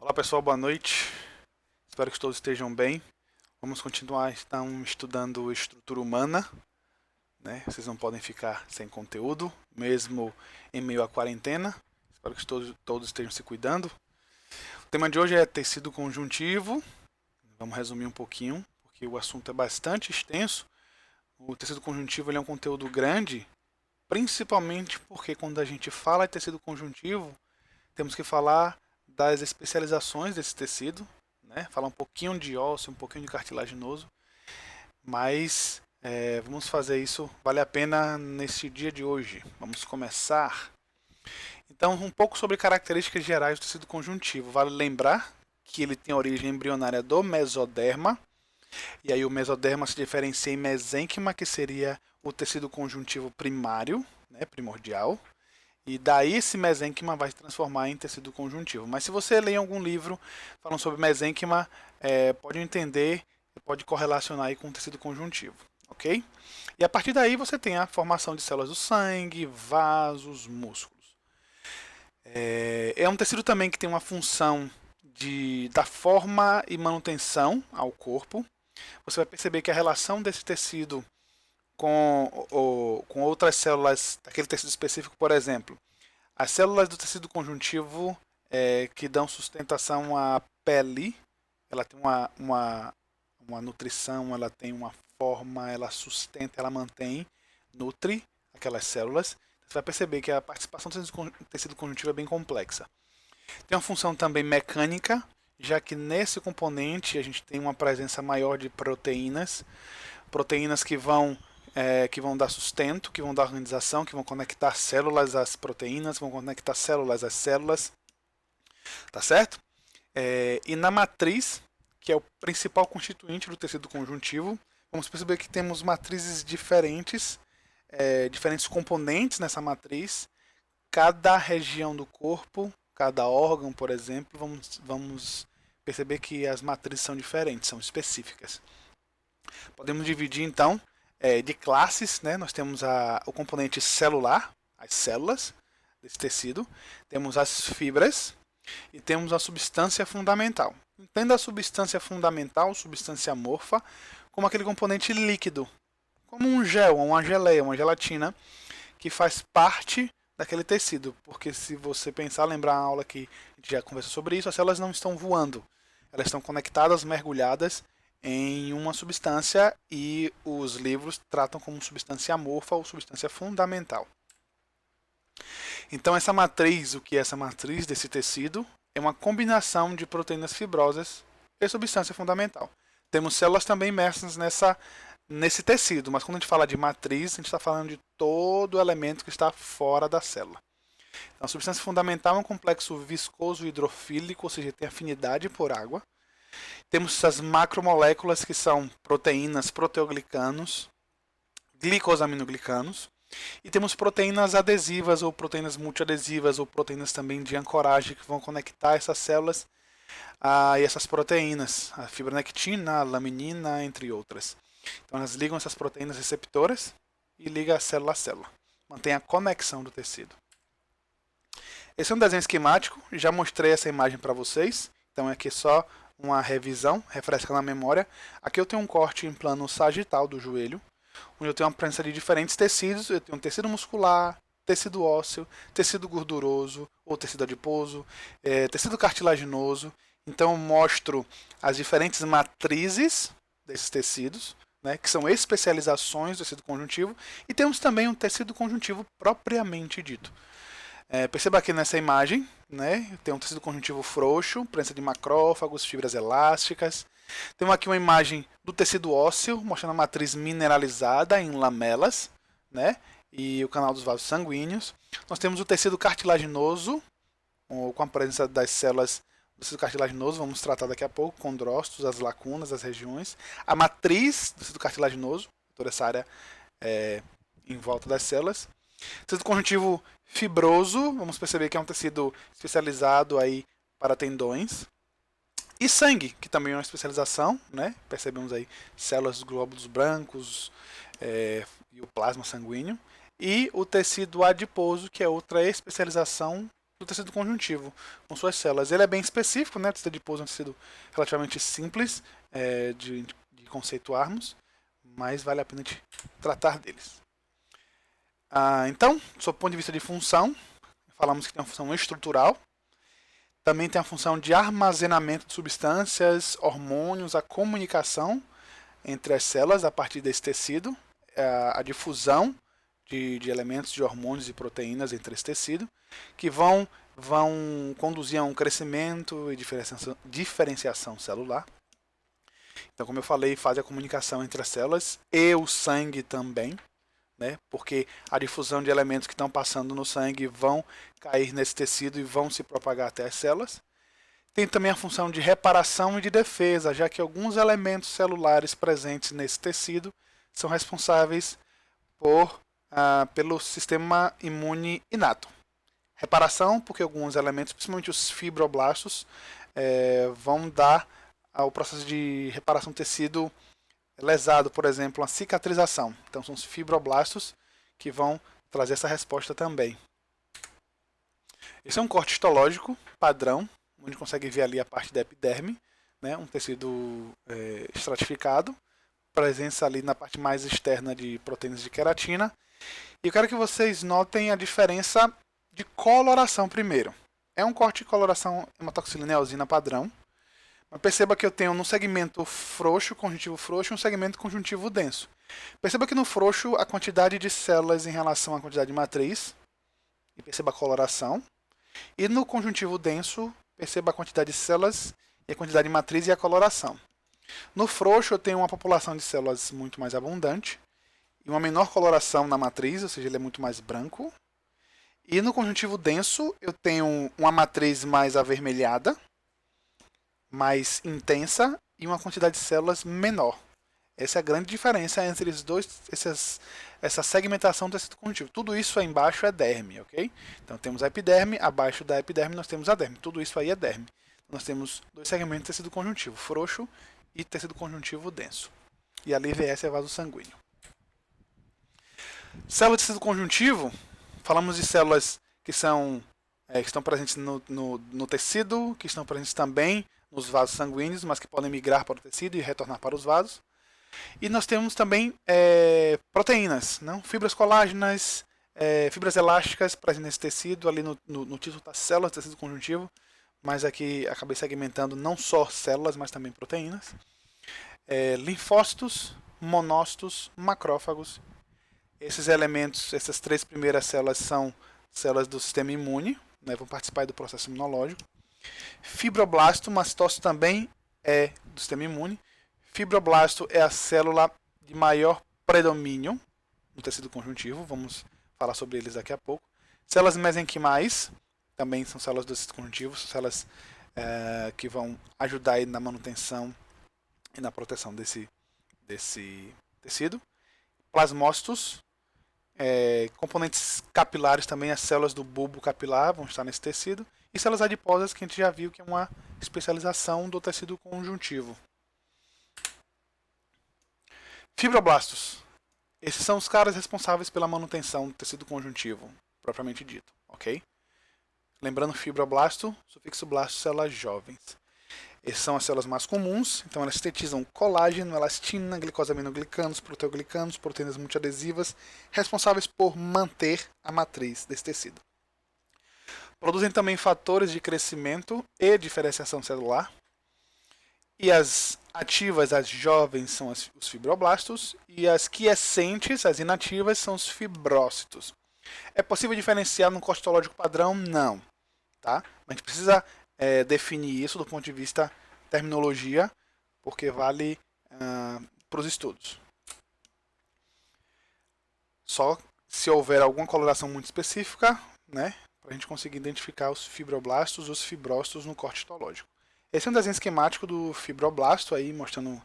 Olá pessoal, boa noite. Espero que todos estejam bem. Vamos continuar então estudando estrutura humana, né? Vocês não podem ficar sem conteúdo, mesmo em meio à quarentena. Espero que todos estejam se cuidando. O tema de hoje é tecido conjuntivo. Vamos resumir um pouquinho, porque o assunto é bastante extenso. O tecido conjuntivo ele é um conteúdo grande, principalmente porque quando a gente fala de tecido conjuntivo, temos que falar das especializações desse tecido, né? Falar um pouquinho de ósseo, um pouquinho de cartilaginoso, mas vamos fazer isso, vale a pena nesse dia de hoje. Vamos começar. Então, um pouco sobre características gerais do tecido conjuntivo. Vale lembrar que ele tem origem embrionária do mesoderma, e aí o mesoderma se diferencia em mesênquima, que seria o tecido conjuntivo primário, né, primordial, e daí esse mesênquima vai se transformar em tecido conjuntivo. Mas se você ler algum livro falando sobre mesênquima, pode entender, pode correlacionar aí com o tecido conjuntivo, ok? E a partir daí você tem a formação de células do sangue, vasos, músculos. É um tecido também que tem uma função da forma e manutenção ao corpo. Você vai perceber que a relação desse tecido com outras células daquele tecido específico, por exemplo, as células do tecido conjuntivo que dão sustentação à pele, ela tem uma nutrição, ela tem uma forma, ela sustenta, ela mantém, nutre aquelas células. Você vai perceber que a participação do tecido conjuntivo é bem complexa. Tem uma função também mecânica, já que nesse componente a gente tem uma presença maior de proteínas, proteínas que vão dar sustento, que vão dar organização, que vão conectar células às proteínas, vão conectar células às células, tá certo? E na matriz, que é o principal constituinte do tecido conjuntivo, vamos perceber que temos matrizes diferentes, diferentes componentes nessa matriz. Cada região do corpo, cada órgão, por exemplo, vamos perceber que as matrizes são diferentes, são específicas. Podemos dividir então de classes, né? Nós temos o componente celular, as células desse tecido, temos as fibras e temos a substância fundamental. Entenda a substância fundamental, substância amorfa, como aquele componente líquido, como um gel, uma geleia, uma gelatina, que faz parte daquele tecido. Porque se você pensar, lembrar a aula que a gente já conversou sobre isso, as células não estão voando, elas estão conectadas, mergulhadas em uma substância e os livros tratam como substância amorfa ou substância fundamental. Então essa matriz, o que é essa matriz desse tecido? É uma combinação de proteínas fibrosas e substância fundamental. Temos células também imersas nesse tecido, mas quando a gente fala de matriz, a gente está falando de todo elemento que está fora da célula. Então, a substância fundamental é um complexo viscoso hidrofílico, ou seja, tem afinidade por água. Temos as macromoléculas, que são proteínas, proteoglicanos, glicosaminoglicanos. E temos proteínas adesivas, ou proteínas multiadesivas, ou proteínas também de ancoragem, que vão conectar essas células e essas proteínas, a fibronectina, a laminina, entre outras. Então elas ligam essas proteínas receptoras e ligam a célula a célula. Mantém a conexão do tecido. Esse é um desenho esquemático, já mostrei essa imagem para vocês. Então aqui é só uma revisão, refresca na memória. Aqui eu tenho um corte em plano sagital do joelho, onde eu tenho uma presença de diferentes tecidos. Eu tenho um tecido muscular, tecido ósseo, tecido gorduroso ou tecido adiposo, tecido cartilaginoso. Então eu mostro as diferentes matrizes desses tecidos, né, que são especializações do tecido conjuntivo, e temos também um tecido conjuntivo propriamente dito. Perceba aqui nessa imagem, né, tem um tecido conjuntivo frouxo, presença de macrófagos, fibras elásticas. Temos aqui uma imagem do tecido ósseo, mostrando a matriz mineralizada em lamelas, né, e o canal dos vasos sanguíneos. Nós temos o tecido cartilaginoso, com a presença das células do tecido cartilaginoso, vamos tratar daqui a pouco, condrócitos, as lacunas, as regiões. A matriz do tecido cartilaginoso, toda essa área em volta das células. Tecido conjuntivo fibroso, vamos perceber que é um tecido especializado aí para tendões. E sangue, que também é uma especialização, né? Percebemos aí células dos glóbulos brancos e o plasma sanguíneo. E o tecido adiposo, que é outra especialização do tecido conjuntivo, com suas células. Ele é bem específico, né? O tecido adiposo é um tecido relativamente simples de conceituarmos, mas vale a pena a gente tratar deles. Então, sob o ponto de vista de função, falamos que tem uma função estrutural, também tem a função de armazenamento de substâncias, hormônios, a comunicação entre as células a partir desse tecido, a difusão de elementos, de hormônios e proteínas entre esse tecido, que vão conduzir a um crescimento e diferenciação celular. Então, como eu falei, faz a comunicação entre as células e o sangue também, né? Porque a difusão de elementos que estão passando no sangue vão cair nesse tecido e vão se propagar até as células. Tem também a função de reparação e de defesa, já que alguns elementos celulares presentes nesse tecido são responsáveis pelo sistema imune inato. Reparação, porque alguns elementos, principalmente os fibroblastos, vão dar ao processo de reparação do tecido lesado, por exemplo, uma cicatrização. Então são os fibroblastos que vão trazer essa resposta também. Esse é um corte histológico padrão, onde a gente consegue ver ali a parte da epiderme, né, um tecido estratificado, presença ali na parte mais externa de proteínas de queratina. E eu quero que vocês notem a diferença de coloração primeiro. É um corte de coloração hematoxilina eosina padrão. Mas perceba que eu tenho no segmento frouxo, conjuntivo frouxo, e um segmento conjuntivo denso. Perceba que no frouxo a quantidade de células em relação à quantidade de matriz, e perceba a coloração. E no conjuntivo denso, perceba a quantidade de células e a quantidade de matriz e a coloração. No frouxo eu tenho uma população de células muito mais abundante, e uma menor coloração na matriz, ou seja, ele é muito mais branco. E no conjuntivo denso eu tenho uma matriz mais avermelhada, mais intensa e uma quantidade de células menor. Essa é a grande diferença entre os dois, essa segmentação do tecido conjuntivo. Tudo isso aí embaixo é derme, ok? Então temos a epiderme, abaixo da epiderme nós temos a derme. Tudo isso aí é derme. Nós temos dois segmentos de tecido conjuntivo, frouxo e tecido conjuntivo denso. E a LVS é vaso sanguíneo. Célula de tecido conjuntivo, falamos de células que estão presentes no tecido, que estão presentes também nos vasos sanguíneos, mas que podem migrar para o tecido e retornar para os vasos. E nós temos também proteínas, não? Fibras colágenas, fibras elásticas presentes nesse tecido. Ali no título está células de tecido conjuntivo, mas aqui acabei segmentando não só células, mas também proteínas. Linfócitos, monócitos, macrófagos. Esses elementos, essas três primeiras células são células do sistema imune, né, vão participar do processo imunológico. Fibroblasto, mastócito também é do sistema imune. Fibroblasto é a célula de maior predomínio no tecido conjuntivo, vamos falar sobre eles daqui a pouco. Células mesenquimais também são células do tecido conjuntivo, são células que vão ajudar aí na manutenção e na proteção desse tecido. Plasmócitos, componentes capilares também, as células do bulbo capilar vão estar nesse tecido. E células adiposas, que a gente já viu que é uma especialização do tecido conjuntivo. Fibroblastos. Esses são os caras responsáveis pela manutenção do tecido conjuntivo, propriamente dito, ok? Lembrando, fibroblasto, sufixo blasto, células jovens. Essas são as células mais comuns, então elas sintetizam colágeno, elastina, glicosaminoglicanos, proteoglicanos, proteínas multiadesivas, responsáveis por manter a matriz desse tecido. Produzem também fatores de crescimento e diferenciação celular. E as ativas, as jovens, são os fibroblastos. E as quiescentes, as inativas, são os fibrócitos. É possível diferenciar no corte histológico padrão? Não. Tá? A gente precisa definir isso do ponto de vista terminologia, porque vale para os estudos. Só se houver alguma coloração muito específica, né, para a gente conseguir identificar os fibroblastos e os fibrócitos no corte histológico. Esse é um desenho esquemático do fibroblasto, aí, mostrando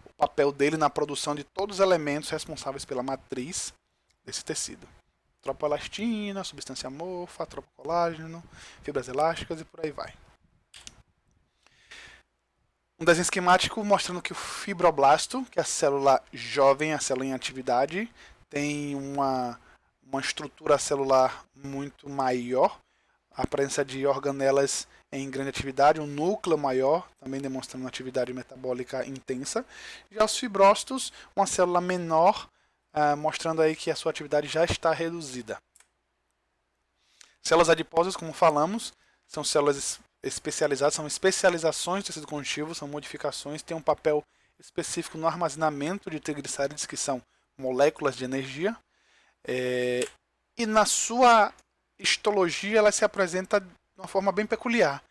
o papel dele na produção de todos os elementos responsáveis pela matriz desse tecido. Tropoelastina, substância amorfa, tropocolágeno, fibras elásticas e por aí vai. Um desenho esquemático mostrando que o fibroblasto, que é a célula jovem, a célula em atividade, tem uma estrutura celular muito maior, a presença de organelas em grande atividade, um núcleo maior, também demonstrando uma atividade metabólica intensa. Já os fibrócitos, uma célula menor, mostrando aí que a sua atividade já está reduzida. Células adiposas, como falamos, são células especializadas, são especializações do tecido conjuntivo, são modificações, têm um papel específico no armazenamento de triglicérides, que são moléculas de energia, e na sua histologia ela se apresenta de uma forma bem peculiar.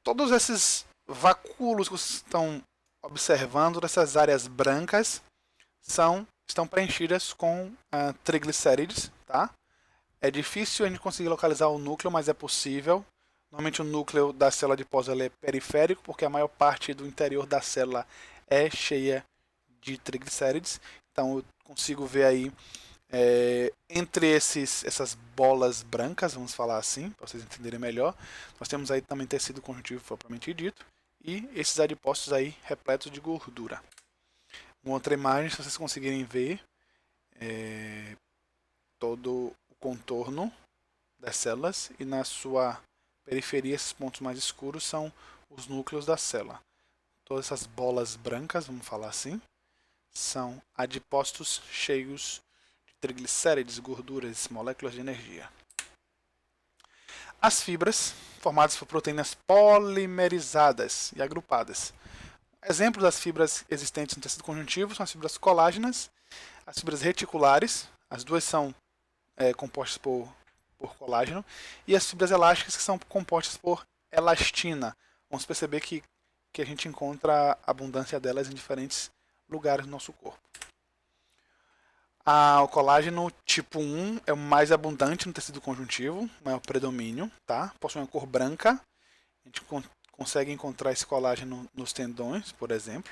Todos esses vacúolos que vocês estão observando, dessas áreas brancas, estão preenchidas com triglicérides, tá? É difícil a gente conseguir localizar o núcleo, mas é possível. Normalmente o núcleo da célula adiposa é periférico, porque a maior parte do interior da célula é cheia de triglicérides. Então eu consigo ver aí entre essas bolas brancas, vamos falar assim, para vocês entenderem melhor. Nós temos aí também tecido conjuntivo propriamente dito e esses adipócitos aí repletos de gordura. Uma outra imagem, se vocês conseguirem ver todo o contorno das células e na sua periferia, esses pontos mais escuros são os núcleos da célula. Todas essas bolas brancas, vamos falar assim, são adipócitos cheios de triglicérides, gorduras, moléculas de energia. As fibras, formadas por proteínas polimerizadas e agrupadas. Exemplos das fibras existentes no tecido conjuntivo são as fibras colágenas, as fibras reticulares, as duas são compostas por colágeno, e as fibras elásticas, que são compostas por elastina. Vamos perceber que a gente encontra a abundância delas em diferentes lugares do nosso corpo. O colágeno tipo 1 é o mais abundante no tecido conjuntivo, maior predomínio, tá? Possui uma cor branca. A gente consegue encontrar esse colágeno nos tendões, por exemplo.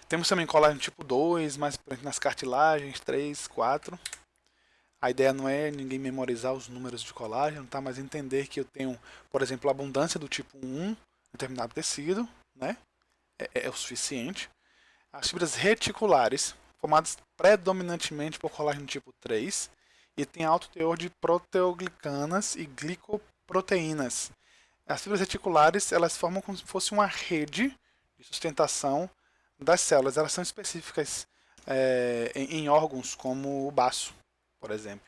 Temos também colágeno tipo 2, mais presente nas cartilagens, 3, 4. A ideia não é ninguém memorizar os números de colágeno, tá? Mas entender que eu tenho, por exemplo, a abundância do tipo 1 em determinado tecido, né? É o suficiente. As fibras reticulares, formadas predominantemente por colágeno tipo 3, e tem alto teor de proteoglicanas e glicoproteínas. As fibras reticulares, elas formam como se fosse uma rede de sustentação das células. Elas são específicas em órgãos como o baço, por exemplo.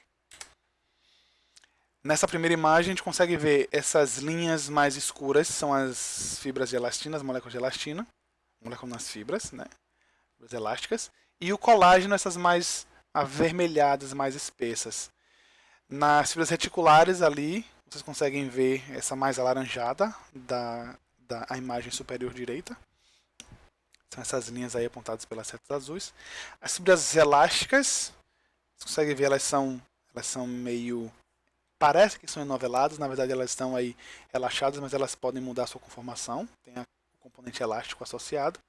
Nessa primeira imagem a gente consegue ver essas linhas mais escuras, são as fibras de elastina, as moléculas de elastina, moléculas nas fibras, né? Fibras elásticas, e o colágeno, essas mais avermelhadas, mais espessas. Nas fibras reticulares ali, vocês conseguem ver essa mais alaranjada da imagem superior direita. São essas linhas aí apontadas pelas setas azuis. As fibras elásticas, você consegue ver, elas são meio... Parece que são enoveladas, na verdade elas estão aí relaxadas, mas elas podem mudar a sua conformação. Tem o componente elástico associado.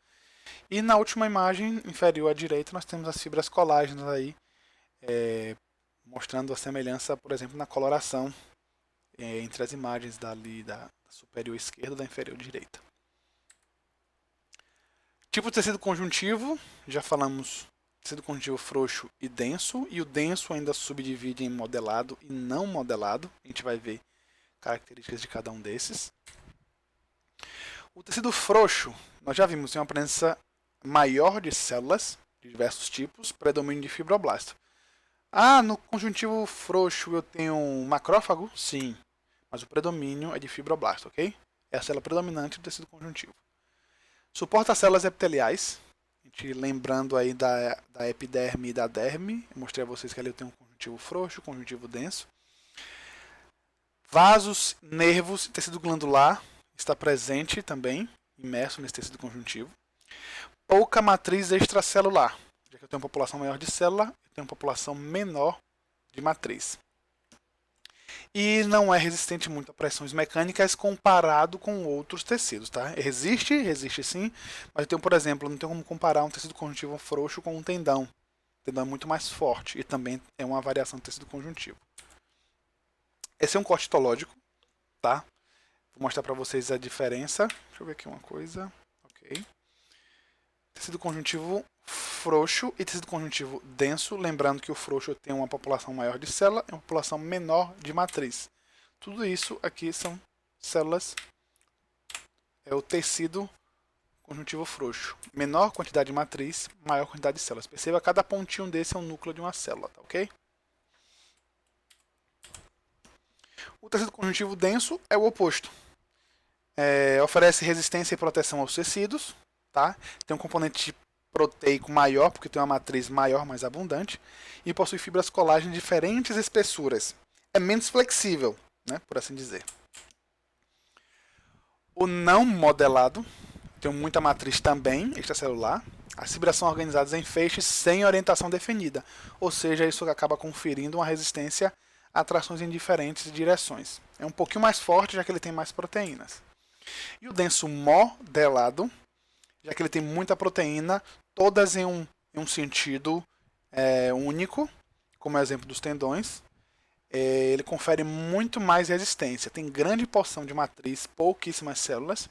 E na última imagem, inferior à direita, nós temos as fibras colágenas aí, mostrando a semelhança, por exemplo, na coloração entre as imagens dali da superior esquerda e da inferior direita. Tipo de tecido conjuntivo, já falamos tecido conjuntivo frouxo e denso, e o denso ainda subdivide em modelado e não modelado. A gente vai ver características de cada um desses. O tecido frouxo, nós já vimos, tem uma presença maior de células de diversos tipos, predomínio de fibroblasto. No conjuntivo frouxo eu tenho um macrófago? Sim, mas o predomínio é de fibroblasto, ok? É a célula predominante do tecido conjuntivo. Suporta células epiteliais. A gente lembrando aí da epiderme e da derme. Eu mostrei a vocês que ali eu tenho um conjuntivo frouxo, conjuntivo denso. Vasos, nervos e tecido glandular está presente também, imerso nesse tecido conjuntivo. Pouca matriz extracelular. Já que eu tenho uma população maior de célula, eu tenho uma população menor de matriz. E não é resistente muito a pressões mecânicas comparado com outros tecidos, tá? Resiste sim, mas eu tenho, por exemplo, não tenho como comparar um tecido conjuntivo frouxo com um tendão. O tendão é muito mais forte e também é uma variação do tecido conjuntivo. Esse é um corte histológico, tá? Vou mostrar para vocês a diferença. Deixa eu ver aqui uma coisa. Ok. Tecido conjuntivo frouxo e tecido conjuntivo denso, lembrando que o frouxo tem uma população maior de célula e uma população menor de matriz. Tudo isso aqui são células, é o tecido conjuntivo frouxo. Menor quantidade de matriz, maior quantidade de células. Perceba, cada pontinho desse é um núcleo de uma célula, tá ok? O tecido conjuntivo denso é o oposto. Oferece resistência e proteção aos tecidos, tá? Tem um componente proteico maior, porque tem uma matriz maior, mais abundante, e possui fibras colágeno de diferentes espessuras. É menos flexível, né, por assim dizer. O não modelado tem muita matriz também extracelular. As fibras são organizadas em feixes sem orientação definida, ou seja, isso acaba conferindo uma resistência a trações em diferentes direções. É um pouquinho mais forte, já que ele tem mais proteínas. E o denso modelado, já que ele tem muita proteína, todas em um sentido único, como é o exemplo dos tendões, ele confere muito mais resistência. Tem grande porção de matriz, pouquíssimas células.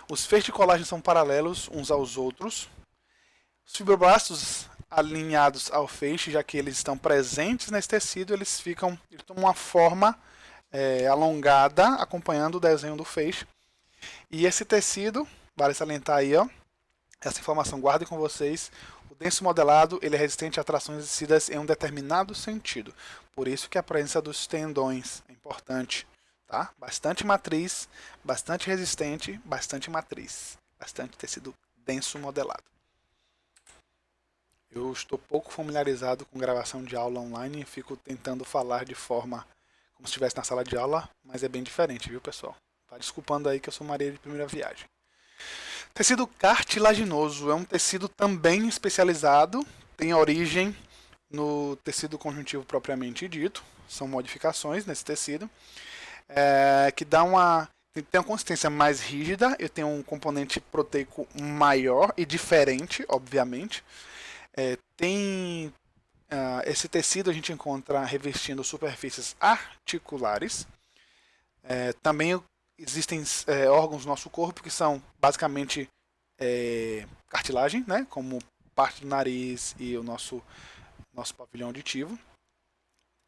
Os feixes de colágeno são paralelos uns aos outros. Os fibroblastos alinhados ao feixe, já que eles estão presentes nesse tecido, eles tomam uma forma alongada, acompanhando o desenho do feixe. E esse tecido, vale salientar aí, ó, essa informação guardem com vocês. O denso modelado ele é resistente a trações exercidas em um determinado sentido. Por isso que a presença dos tendões é importante. Tá? Bastante matriz, bastante resistente, bastante matriz. Bastante tecido denso modelado. Eu estou pouco familiarizado com gravação de aula online e fico tentando falar de forma como se estivesse na sala de aula, mas é bem diferente, viu, pessoal? Tá desculpando aí que eu sou Maria de primeira viagem. Tecido cartilaginoso é um tecido também especializado, tem origem no tecido conjuntivo propriamente dito, são modificações nesse tecido, que dá tem uma consistência mais rígida, eu tenho um componente proteico maior e diferente, obviamente. Esse tecido a gente encontra revestindo superfícies articulares. Também existem órgãos do nosso corpo que são basicamente cartilagem, né? Como parte do nariz e o nosso pavilhão auditivo.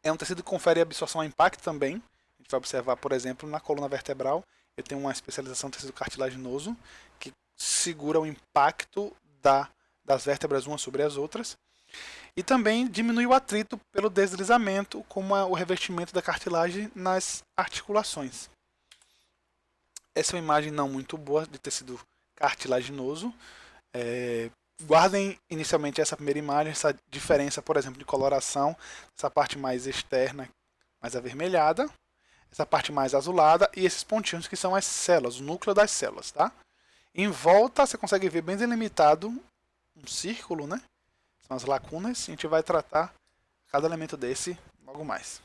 É um tecido que confere absorção a impacto também. A gente vai observar, por exemplo, na coluna vertebral, eu tenho uma especialização no tecido cartilaginoso que segura o impacto das vértebras umas sobre as outras. E também diminui o atrito pelo deslizamento, como o revestimento da cartilagem nas articulações. Essa é uma imagem não muito boa de tecido cartilaginoso. Guardem inicialmente essa primeira imagem, essa diferença, por exemplo, de coloração, essa parte mais externa, mais avermelhada, essa parte mais azulada e esses pontinhos que são as células, o núcleo das células, tá? Em volta você consegue ver bem delimitado um círculo, né? São as lacunas, a gente vai tratar cada elemento desse logo mais.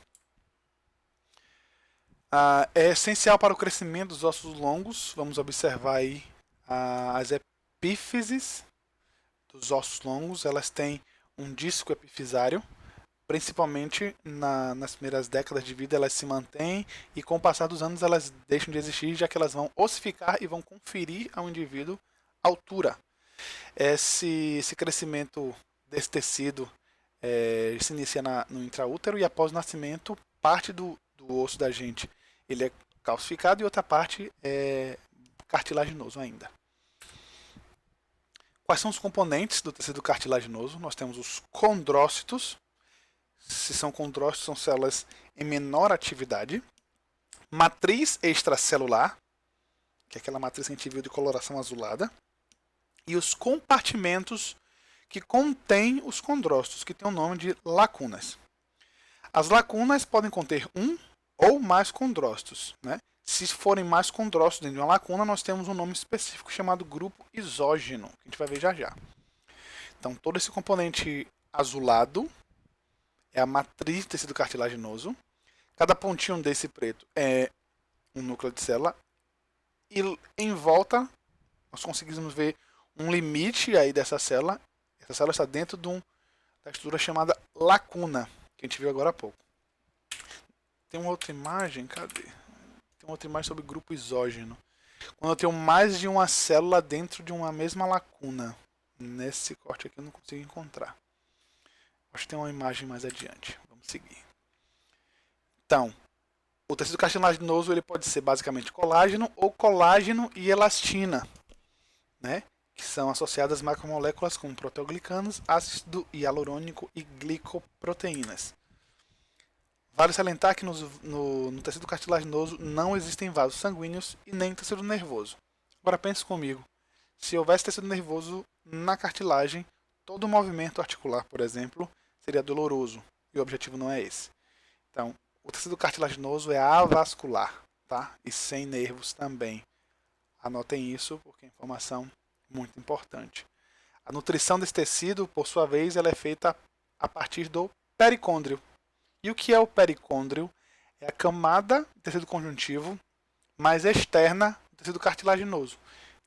É essencial para o crescimento dos ossos longos. Vamos observar aí as epífises dos ossos longos. Elas têm um disco epifisário. Principalmente nas primeiras décadas de vida elas se mantêm e com o passar dos anos elas deixam de existir, já que elas vão ossificar e vão conferir ao indivíduo altura. Esse crescimento desse tecido se inicia no intraútero e após o nascimento parte do osso da gente ele é calcificado e outra parte é cartilaginoso ainda. Quais são os componentes do tecido cartilaginoso? Nós temos os condrócitos. Se são condrócitos, são células em menor atividade. Matriz extracelular, que é aquela matriz que a gente viu de coloração azulada. E os compartimentos que contêm os condrócitos, que tem o nome de lacunas. As lacunas podem conter um ou mais condrócitos, né? Se forem mais condrócitos dentro de uma lacuna, nós temos um nome específico chamado grupo isógeno, que a gente vai ver já já. Então, todo esse componente azulado é a matriz do tecido cartilaginoso. Cada pontinho desse preto é um núcleo de célula. E em volta, nós conseguimos ver um limite aí dessa célula. Essa célula está dentro de uma estrutura chamada lacuna, que a gente viu agora há pouco. Tem uma outra imagem, cadê? Tem uma outra imagem sobre grupo isógeno. Quando eu tenho mais de uma célula dentro de uma mesma lacuna. Nesse corte aqui eu não consigo encontrar. Acho que tem uma imagem mais adiante. Vamos seguir. Então, o tecido cartilaginoso ele pode ser basicamente colágeno ou colágeno e elastina, né? Que são associadas macromoléculas como proteoglicanos, ácido hialurônico e glicoproteínas. Vale salientar que no tecido cartilaginoso não existem vasos sanguíneos e nem tecido nervoso. Agora pense comigo, se houvesse tecido nervoso na cartilagem, todo movimento articular, por exemplo, seria doloroso, e o objetivo não é esse. Então, o tecido cartilaginoso é avascular, tá? E sem nervos também. Anotem isso, porque é informação muito importante. A nutrição desse tecido, por sua vez, ela é feita a partir do pericôndrio. E o que é o pericôndrio? É a camada do tecido conjuntivo mais externa do tecido cartilaginoso.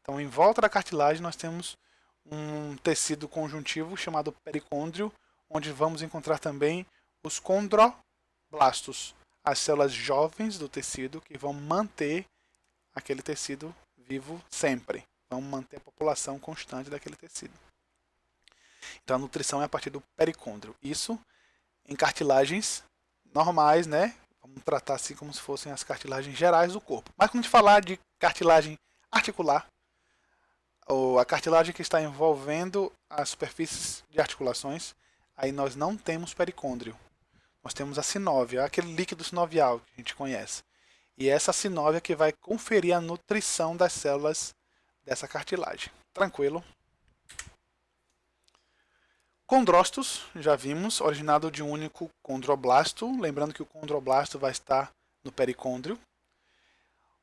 Então, em volta da cartilagem, nós temos um tecido conjuntivo chamado pericôndrio, onde vamos encontrar também os condroblastos, as células jovens do tecido que vão manter aquele tecido vivo sempre. Vão manter a população constante daquele tecido. Então, a nutrição é a partir do pericôndrio. Isso em cartilagens normais, né? Vamos tratar assim como se fossem as cartilagens gerais do corpo. Mas quando a gente falar de cartilagem articular, ou a cartilagem que está envolvendo as superfícies de articulações, aí nós não temos pericôndrio. Nós temos a sinóvia, aquele líquido sinovial que a gente conhece. E essa sinóvia que vai conferir a nutrição das células dessa cartilagem. Tranquilo? Condrócitos, já vimos, originado de um único condroblasto. Lembrando que o condroblasto vai estar no pericôndrio.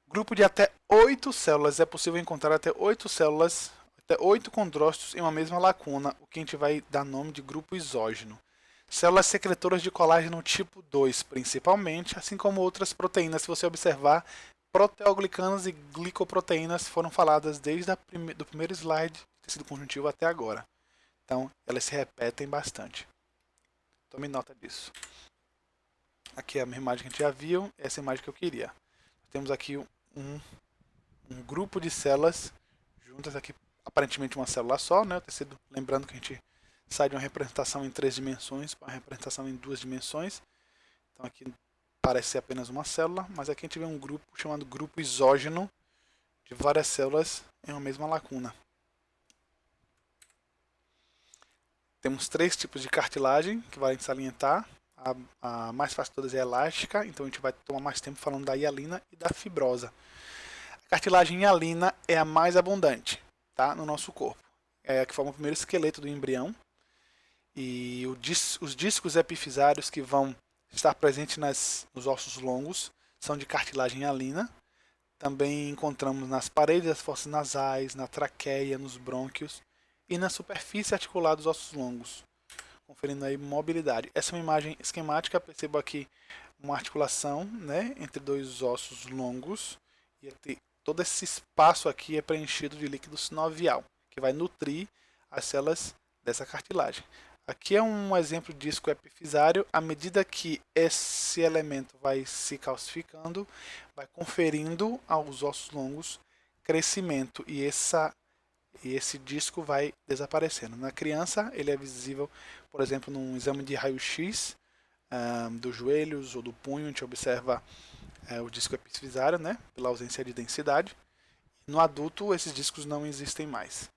Grupo de até 8 células. É possível encontrar até 8 células, até 8 condrócitos em uma mesma lacuna, o que a gente vai dar nome de grupo isógeno. Células secretoras de colágeno tipo 2, principalmente, assim como outras proteínas. Se você observar, proteoglicanos e glicoproteínas foram faladas desde do primeiro slide de tecido conjuntivo até agora. Então, elas se repetem bastante. Tome nota disso. Aqui é a imagem que a gente já viu, essa é a imagem que eu queria. Temos aqui um grupo de células juntas aqui, aparentemente uma célula só, né? O tecido, lembrando que a gente sai de uma representação em 3 dimensões para uma representação em 2 dimensões. Então aqui parece ser apenas uma célula, mas aqui a gente vê um grupo chamado grupo isógeno de várias células em uma mesma lacuna. Temos 3 tipos de cartilagem que vale salientar. A mais fácil de todas é a elástica, então a gente vai tomar mais tempo falando da hialina e da fibrosa. A cartilagem hialina é a mais abundante, tá, no nosso corpo. É a que forma o primeiro esqueleto do embrião. E os discos epifisários que vão estar presentes nos ossos longos são de cartilagem hialina. Também encontramos nas paredes das fossas nasais, na traqueia, nos brônquios e na superfície articular dos ossos longos, conferindo aí mobilidade. Essa é uma imagem esquemática, percebo aqui uma articulação, né, entre 2 ossos longos, e todo esse espaço aqui é preenchido de líquido sinovial, que vai nutrir as células dessa cartilagem. Aqui é um exemplo de disco epifisário. À medida que esse elemento vai se calcificando, vai conferindo aos ossos longos crescimento, e esse disco vai desaparecendo. Na criança, ele é visível, por exemplo, num exame de raio-x dos joelhos ou do punho, a gente observa o disco epifisário, né, pela ausência de densidade. No adulto, esses discos não existem mais.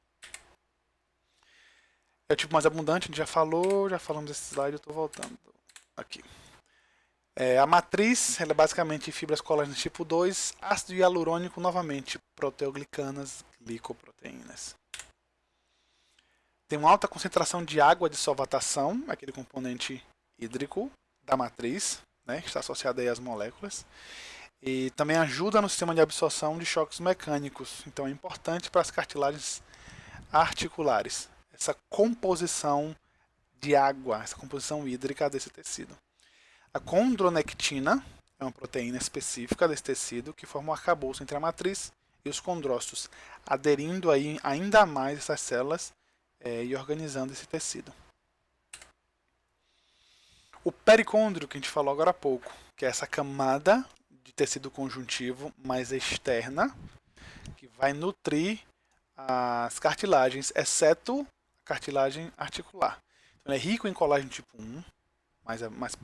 É o tipo mais abundante, a gente já falamos desse slide, eu estou voltando aqui. A matriz ela é basicamente fibras colágenas tipo 2, ácido hialurônico novamente, proteoglicanas, glicoproteínas. Tem uma alta concentração de água de solvatação, aquele componente hídrico da matriz, né, que está associado aí às moléculas. E também ajuda no sistema de absorção de choques mecânicos. Então é importante para as cartilagens articulares essa composição de água, essa composição hídrica desse tecido. A condronectina é uma proteína específica desse tecido que forma um arcabouço entre a matriz e os condrócitos, aderindo aí ainda mais essas células e organizando esse tecido. O pericôndrio, que a gente falou agora há pouco, que é essa camada de tecido conjuntivo mais externa, que vai nutrir as cartilagens, exceto cartilagem articular. Então, ele é rico em colágeno tipo 1, mais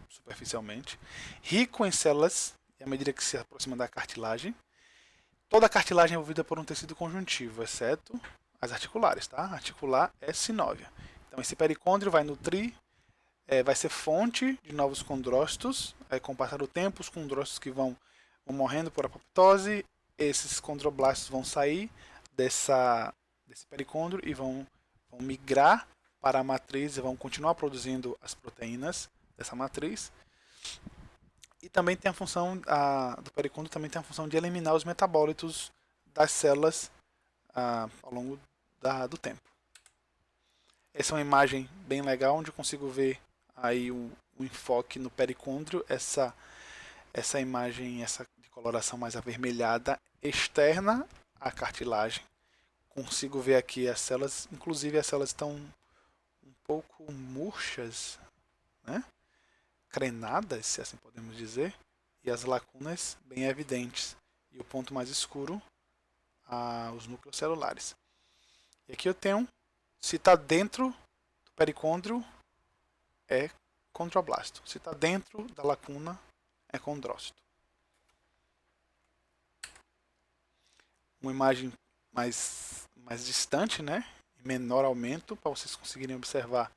superficialmente, rico em células, à medida que se aproxima da cartilagem. Toda a cartilagem é envolvida por um tecido conjuntivo, exceto as articulares, tá? Articular é sinóvia. Então, esse pericôndrio vai nutrir, vai ser fonte de novos condrócitos. Com o passar do tempo, os condrócitos que vão morrendo por apoptose, esses condroblastos vão sair desse pericôndrio e vão migrar para a matriz e vão continuar produzindo as proteínas dessa matriz. E também tem a função do pericôndrio também tem a função de eliminar os metabólitos das células ao longo do tempo. Essa é uma imagem bem legal onde eu consigo ver aí o enfoque no pericôndrio, essa imagem, essa de coloração mais avermelhada externa à cartilagem. Consigo ver aqui as células, inclusive as células estão um pouco murchas, né? Crenadas, se assim podemos dizer, e as lacunas bem evidentes. E o ponto mais escuro, os núcleos celulares. E aqui eu tenho, se está dentro do pericôndrio, é condroblasto. Se está dentro da lacuna, é condrócito. Uma imagem mais distante, né? Menor aumento, para vocês conseguirem observar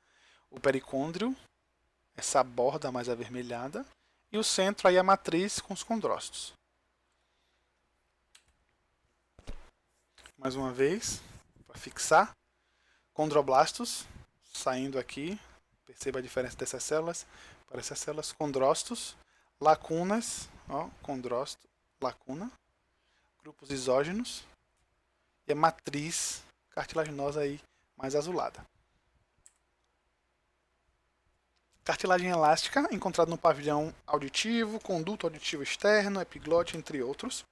o pericôndrio, essa borda mais avermelhada, e o centro aí a matriz com os condrócitos. Mais uma vez, para fixar, condroblastos saindo aqui, perceba a diferença dessas células para essas células, condrócitos, lacunas, ó, condrócito, lacuna, grupos isógenos e a matriz cartilaginosa aí mais azulada. Cartilagem elástica, encontrada no pavilhão auditivo, conduto auditivo externo, epiglote, entre outros.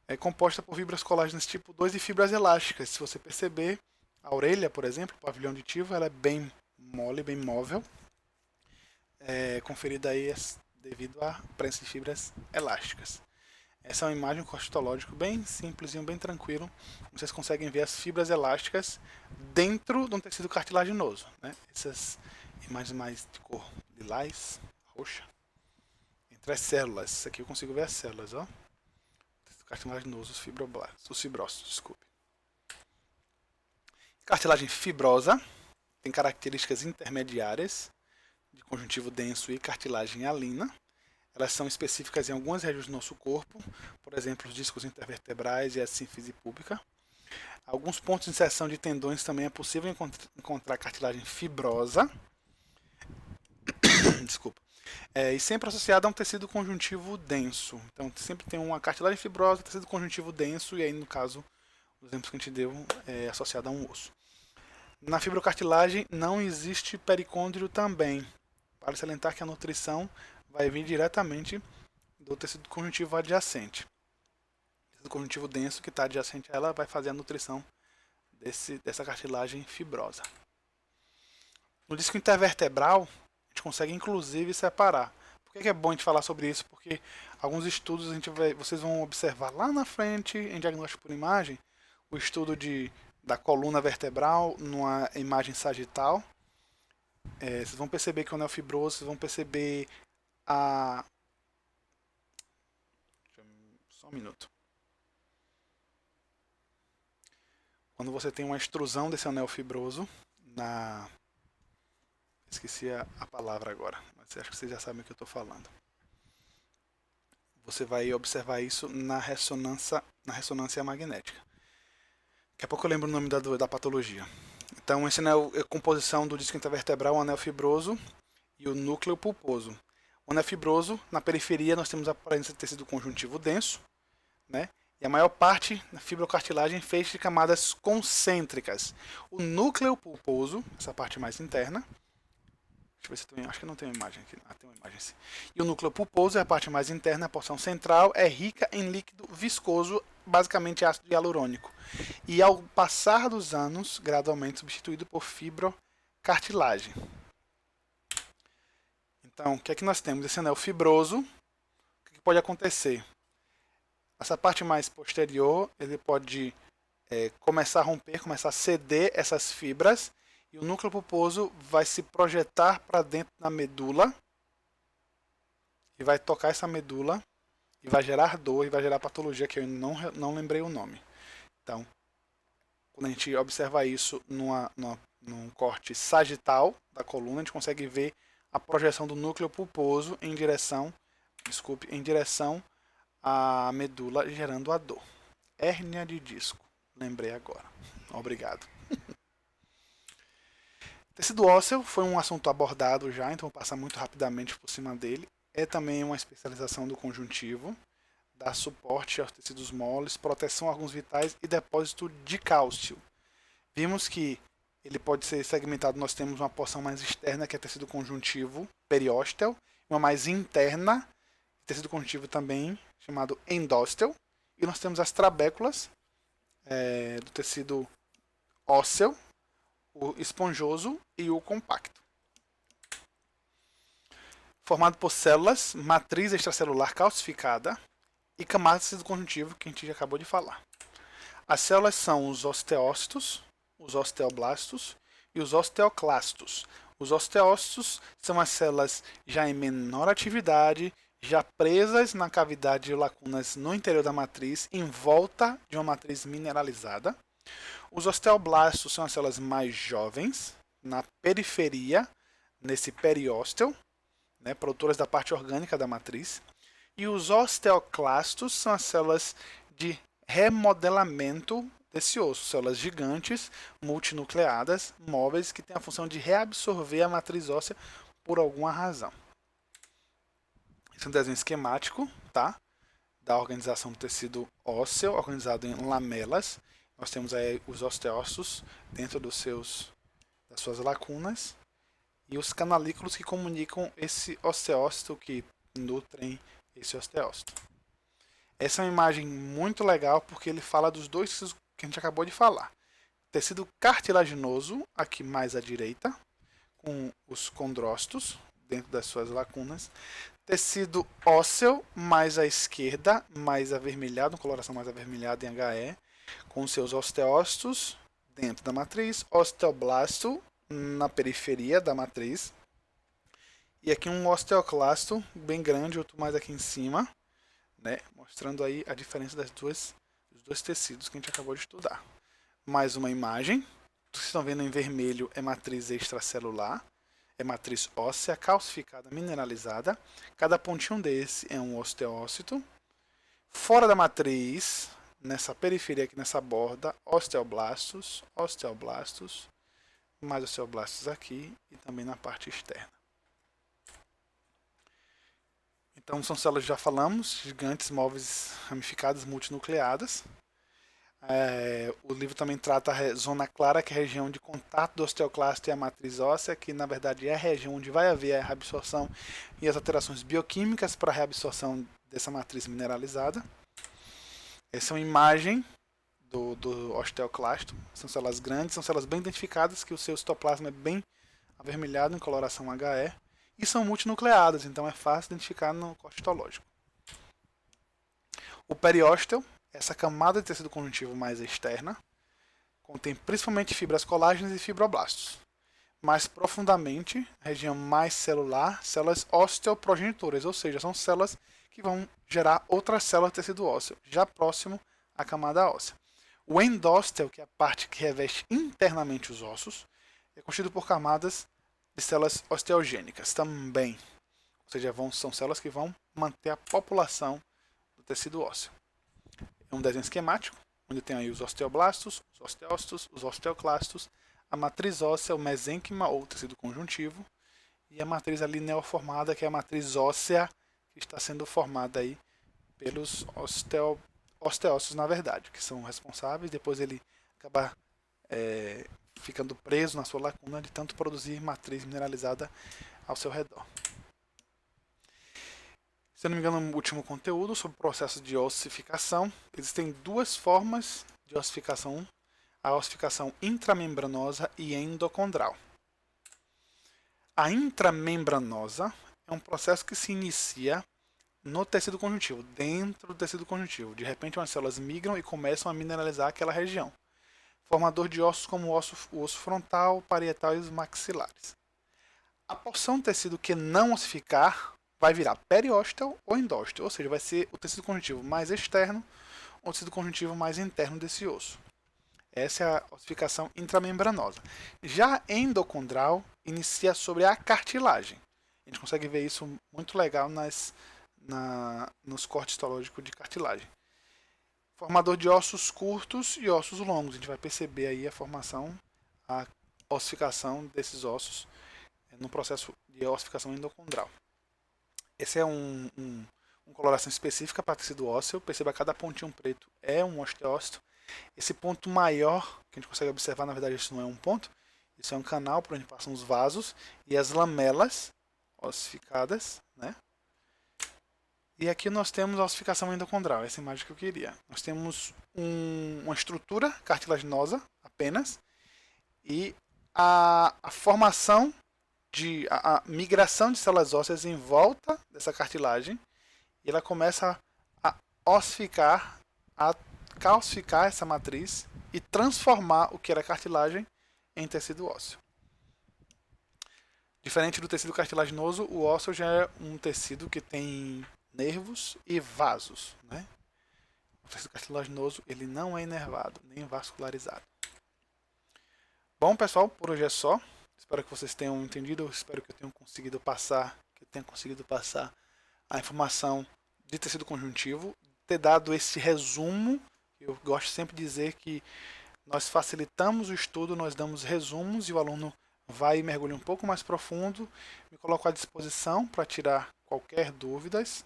É composta por fibras colágenas tipo 2 e fibras elásticas. Se você perceber, a orelha, por exemplo, o pavilhão auditivo, ela é bem mole, bem móvel. Conferida aí devido à presença de fibras elásticas. Essa é uma imagem costológica bem simplesinho, bem tranquilo. Vocês conseguem ver as fibras elásticas dentro de um tecido cartilaginoso, né? Essas imagens mais de cor lilás, roxa, entre as células. Isso aqui eu consigo ver as células, ó. Tecido cartilaginoso, os fibrócitos, desculpe. Cartilagem fibrosa tem características intermediárias de conjuntivo denso e cartilagem hialina. Elas são específicas em algumas regiões do nosso corpo, por exemplo, os discos intervertebrais e a sínfise púbica. Alguns pontos de inserção de tendões também é possível encontrar cartilagem fibrosa. Desculpa. E sempre associada a um tecido conjuntivo denso. Então, sempre tem uma cartilagem fibrosa, tecido conjuntivo denso, e aí, no caso, os exemplos que a gente deu é associado a um osso. Na fibrocartilagem não existe pericôndrio também. Para salientar que a nutrição vai vir diretamente do tecido conjuntivo adjacente. O tecido conjuntivo denso que está adjacente a ela vai fazer a nutrição dessa cartilagem fibrosa. No disco intervertebral, a gente consegue inclusive separar. Por que é bom a gente falar sobre isso? Porque alguns estudos vocês vão observar lá na frente, em diagnóstico por imagem, o estudo da coluna vertebral numa imagem sagital. Vocês vão perceber que o anel fibroso, vocês vão perceber só um minuto. Quando você tem uma extrusão desse anel fibroso esqueci a palavra agora, mas acho que vocês já sabem o que eu estou falando. Você vai observar isso na ressonância magnética. Daqui a pouco eu lembro o nome da patologia. Então, esse anel é a composição do disco intervertebral, o anel fibroso e o núcleo pulposo. O anel fibroso, na periferia, nós temos a presença de tecido conjuntivo denso, né? E a maior parte da fibrocartilagem feita de camadas concêntricas. O núcleo pulposo, essa parte mais interna. Deixa eu ver se tem. Acho que não tem uma imagem aqui. Tem uma imagem sim. E o núcleo pulposo é a parte mais interna, a porção central, é rica em líquido viscoso, basicamente ácido hialurônico. E ao passar dos anos, gradualmente substituído por fibrocartilagem. Então, o que é que nós temos? Esse anel fibroso, o que pode acontecer? Essa parte mais posterior, ele pode começar a romper, começar a ceder essas fibras, E o núcleo pulposo vai se projetar para dentro da medula e vai tocar essa medula e vai gerar dor e vai gerar patologia que eu não lembrei o nome. Então, quando a gente observa isso num corte sagital da coluna, a gente consegue ver a projeção do núcleo pulposo em direção à medula, gerando a dor. Hérnia de disco, lembrei agora. Obrigado. Tecido ósseo foi um assunto abordado já, então vou passar muito rapidamente por cima dele. É também uma especialização do conjuntivo, dá suporte aos tecidos moles, proteção a órgãos vitais e depósito de cálcio. Vimos que ele pode ser segmentado, nós temos uma porção mais externa, que é tecido conjuntivo, periósteo, uma mais interna, tecido conjuntivo também, chamado endósteo, e nós temos as trabéculas do tecido ósseo, o esponjoso e o compacto. Formado por células, matriz extracelular calcificada e camadas de tecido conjuntivo, que a gente já acabou de falar. As células são os osteócitos, os osteoblastos e os osteoclastos. Os osteócitos são as células já em menor atividade, já presas na cavidade de lacunas no interior da matriz, em volta de uma matriz mineralizada. Os osteoblastos são as células mais jovens, na periferia, nesse periósteo, né, produtoras da parte orgânica da matriz. E os osteoclastos são as células de remodelamento desse osso, células gigantes, multinucleadas, móveis, que têm a função de reabsorver a matriz óssea por alguma razão. Esse é um desenho esquemático, tá? Da organização do tecido ósseo, organizado em lamelas. Nós temos aí os osteócitos dentro das suas lacunas e os canalículos que comunicam esse osteócito, que nutrem esse osteócito. Essa é uma imagem muito legal porque ele fala dos dois tecidos que a gente acabou de falar. Tecido cartilaginoso, aqui mais à direita, com os condrócitos dentro das suas lacunas. Tecido ósseo mais à esquerda, mais avermelhado, coloração mais avermelhada em HE, com seus osteócitos dentro da matriz, osteoblasto na periferia da matriz, e aqui um osteoclasto bem grande, outro mais aqui em cima, né, mostrando aí a diferença dos dois tecidos que a gente acabou de estudar. Mais uma imagem, o que vocês estão vendo em vermelho é matriz extracelular, é matriz óssea calcificada mineralizada, cada pontinho desse é um osteócito. Fora da matriz, nessa periferia aqui, nessa borda, osteoblastos, mais osteoblastos aqui e também na parte externa. Então são células, já falamos, gigantes, móveis, ramificadas, multinucleadas. O livro também trata a zona clara, que é a região de contato do osteoclasto e a matriz óssea, que na verdade é a região onde vai haver a reabsorção e as alterações bioquímicas para a reabsorção dessa matriz mineralizada. Essa é uma imagem do osteoclasto. São células grandes, são células bem identificadas, que o seu citoplasma é bem avermelhado em coloração HE, e são multinucleadas, então é fácil identificar no corte histológico. O periósteo, essa camada de tecido conjuntivo mais externa, contém principalmente fibras colágenas e fibroblastos. Mais profundamente, região mais celular, células osteoprogenitoras, ou seja, são células que vão gerar outras células de tecido ósseo, já próximo à camada óssea. O endósteo, que é a parte que reveste internamente os ossos, é constituído por camadas de células osteogênicas também. Ou seja, são células que vão manter a população do tecido ósseo. É um desenho esquemático, onde tem aí os osteoblastos, os osteócitos, os osteoclastos, a matriz óssea, o mesênquima ou tecido conjuntivo, e a matriz ali neoformada, que é a matriz óssea, que está sendo formada aí pelos osteócitos, na verdade, que são responsáveis, depois ele acaba ficando preso na sua lacuna de tanto produzir matriz mineralizada ao seu redor. Se eu não me engano, no último conteúdo sobre o processo de ossificação, existem duas formas de ossificação, a ossificação intramembranosa e endocondral. A intramembranosa é um processo que se inicia no tecido conjuntivo, dentro do tecido conjuntivo. De repente, as células migram e começam a mineralizar aquela região, formador de ossos como o osso frontal, parietal e os maxilares. A porção do tecido que não ossificar vai virar periósteo ou endósteo, ou seja, vai ser o tecido conjuntivo mais externo ou o tecido conjuntivo mais interno desse osso. Essa é a ossificação intramembranosa. Já endocondral inicia sobre a cartilagem. A gente consegue ver isso muito legal nos cortes histológicos de cartilagem. Formador de ossos curtos e ossos longos. A gente vai perceber aí a formação, a ossificação desses ossos no processo de ossificação endocondral. Esse é uma coloração específica para tecido ósseo. Perceba que cada pontinho preto é um osteócito. Esse ponto maior, que a gente consegue observar, na verdade isso não é um ponto, isso é um canal por onde passam os vasos e as lamelas ossificadas, né? E aqui nós temos a ossificação endocondral, essa imagem que eu queria. Nós temos uma estrutura cartilaginosa apenas e a formação a migração de células ósseas em volta dessa cartilagem e ela começa a ossificar, a calcificar essa matriz e transformar o que era cartilagem em tecido ósseo. Diferente do tecido cartilaginoso, o ósseo já é um tecido que tem nervos e vasos, né? O tecido cartilaginoso ele não é inervado nem vascularizado. Bom, pessoal, por hoje é só. Espero que vocês tenham entendido, espero que eu tenha conseguido passar a informação de tecido conjuntivo, ter dado esse resumo. Eu gosto sempre de dizer que nós facilitamos o estudo, nós damos resumos e o aluno vai mergulhar um pouco mais profundo. Me coloco à disposição para tirar qualquer dúvidas.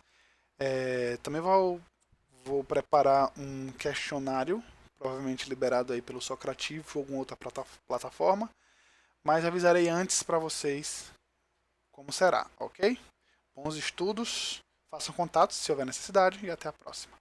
Também vou preparar um questionário, provavelmente liberado aí pelo Socrativo ou alguma outra plataforma. Mas avisarei antes para vocês como será, ok? Bons estudos, façam contatos se houver necessidade e até a próxima.